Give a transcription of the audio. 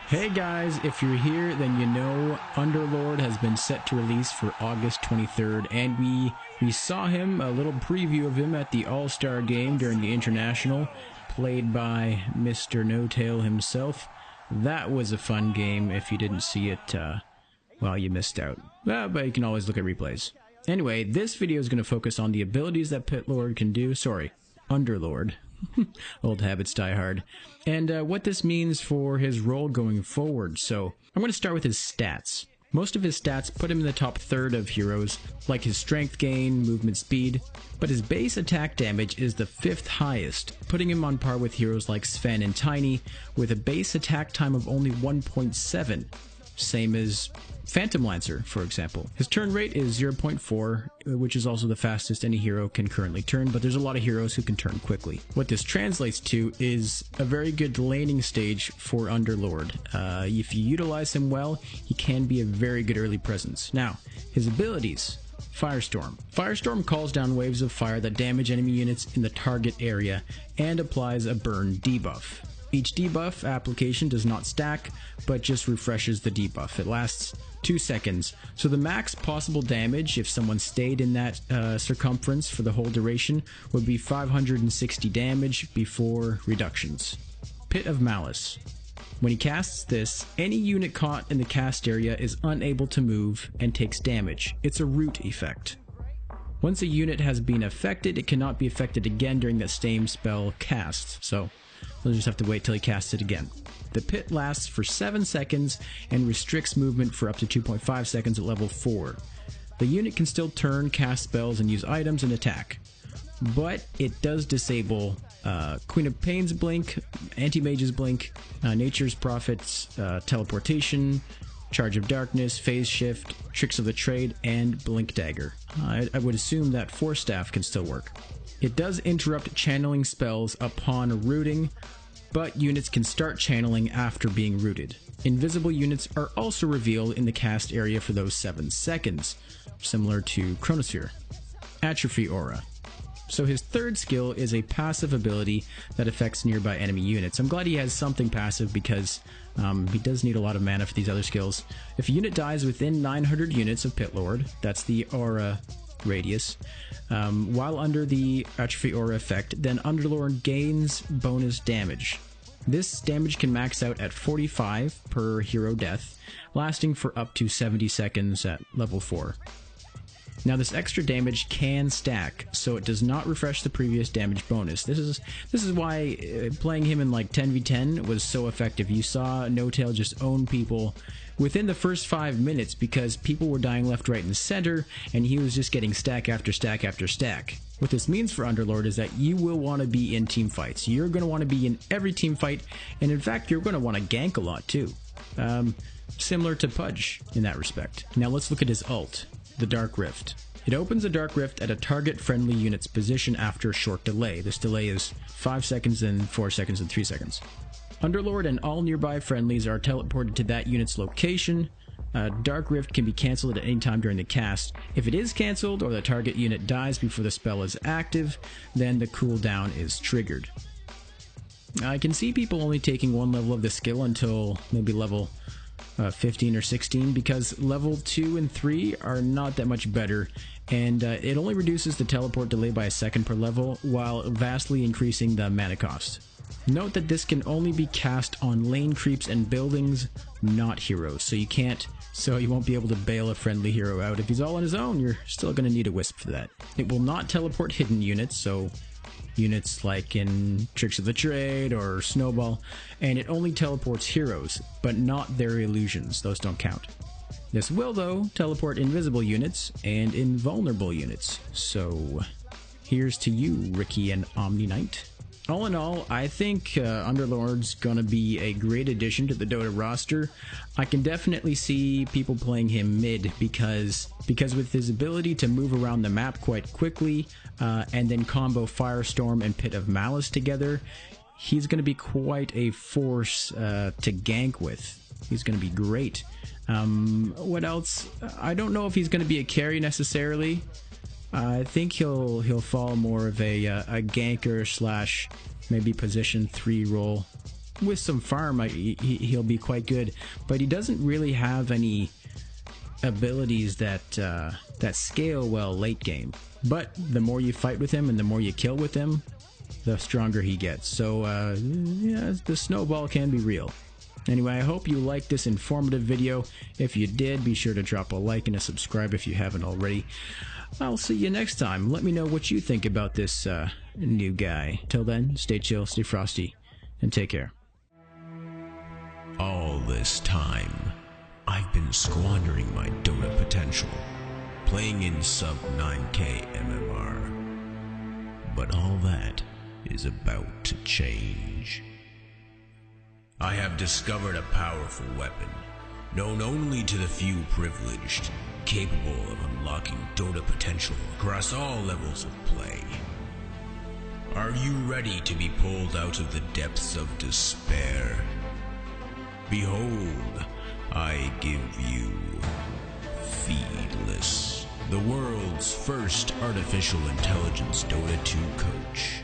Hey guys, if you're here, then you know Underlord has been set to release for August 23rd, and we saw him, a little preview of him at the All-Star game during the International, played by Mr. No-Tail himself. That was a fun game. If you didn't see it, well, you missed out. But you can always look at replays. Anyway, this video is going to focus on the abilities that Pitlord can do. Sorry, Underlord. Old habits die hard. And what this means for his role going forward. So, I'm going to start with his stats. Most of his stats put him in the top third of heroes, like his strength gain, movement speed, but his base attack damage is the 5th highest, putting him on par with heroes like Sven and Tiny, with a base attack time of only 1.7, same as Phantom Lancer, for example. His turn rate is 0.4, which is also the fastest any hero can currently turn, but there's a lot of heroes who can turn quickly. What this translates to is a very good laning stage for Underlord. If you utilize him well, he can be a very good early presence. Now, his abilities. Firestorm. Firestorm calls down waves of fire that damage enemy units in the target area and applies a burn debuff. Each debuff application does not stack, but just refreshes the debuff. It lasts 2 seconds, so the max possible damage if someone stayed in that circumference for the whole duration would be 560 damage before reductions. Pit of Malice. When he casts this, any unit caught in the cast area is unable to move and takes damage. It's a root effect. Once a unit has been affected, it cannot be affected again during that same spell cast, so we'll just have to wait till he casts it again. The pit lasts for 7 seconds and restricts movement for up to 2.5 seconds at level 4. The unit can still turn, cast spells, and use items and attack. But it does disable Queen of Pain's Blink, Anti-Mage's Blink, Nature's Prophets, Teleportation, Charge of Darkness, Phase Shift, Tricks of the Trade, and Blink Dagger. I would assume that Force Staff can still work. It does interrupt channeling spells upon rooting, but units can start channeling after being rooted. Invisible units are also revealed in the cast area for those 7 seconds, similar to Chronosphere. Atrophy Aura. So his third skill is a passive ability that affects nearby enemy units. I'm glad he has something passive because he does need a lot of mana for these other skills. If a unit dies within 900 units of Pitlord, that's the aura radius, while under the Atrophy Aura effect, then Underlord gains bonus damage. This damage can max out at 45 per hero death, lasting for up to 70 seconds at level 4. Now this extra damage can stack, so it does not refresh the previous damage bonus. This is why playing him in like 10v10 was so effective. You saw No-Tail just own people within the first 5 minutes because people were dying left, right, and center, and he was just getting stack after stack after stack. What this means for Underlord is that you will want to be in team fights. You're going to want to be in every team fight, and in fact, you're going to want to gank a lot too. Similar to Pudge in that respect. Now let's look at his ult, the Dark Rift. It opens a Dark Rift at a target-friendly unit's position after a short delay. This delay is 5 seconds, then 4 seconds, and 3 seconds. Underlord and all nearby friendlies are teleported to that unit's location. Dark Rift can be cancelled at any time during the cast. If it is cancelled or the target unit dies before the spell is active, then the cooldown is triggered. I can see people only taking one level of the skill until maybe level 15 or 16 because level 2 and 3 are not that much better, and it only reduces the teleport delay by a second per level while vastly increasing the mana cost. Note that this can only be cast on lane creeps and buildings, not heroes, so you won't be able to bail a friendly hero out. If he's all on his own, you're still going to need a Wisp for that. It will not teleport hidden units, so units like in Tricks of the Trade or Snowball, and it only teleports heroes, but not their illusions. Those don't count. This will, though, teleport invisible units and invulnerable units. So, here's to you, Ricky and Omni Knight. All in all, I think Underlord's gonna be a great addition to the Dota roster. I can definitely see people playing him mid because with his ability to move around the map quite quickly and then combo Firestorm and Pit of Malice together, he's gonna be quite a force to gank with. He's gonna be great. What else? I don't know if he's gonna be a carry necessarily. I think he'll fall more of a ganker slash maybe position 3 role. with some farm, he'll be quite good. But he doesn't really have any abilities that scale well late game. But the more you fight with him and the more you kill with him, the stronger he gets. So yeah, the snowball can be real. Anyway, I hope you liked this informative video. If you did, be sure to drop a like and a subscribe if you haven't already. I'll see you next time. Let me know what you think about this new guy. Till then, stay chill, stay frosty, and take care. All this time, I've been squandering my Dota potential, playing in sub 9K MMR. But all that is about to change. I have discovered a powerful weapon, known only to the few privileged, capable of unlocking Dota potential across all levels of play. Are you ready to be pulled out of the depths of despair? Behold, I give you Feedless, the world's first artificial intelligence Dota 2 coach.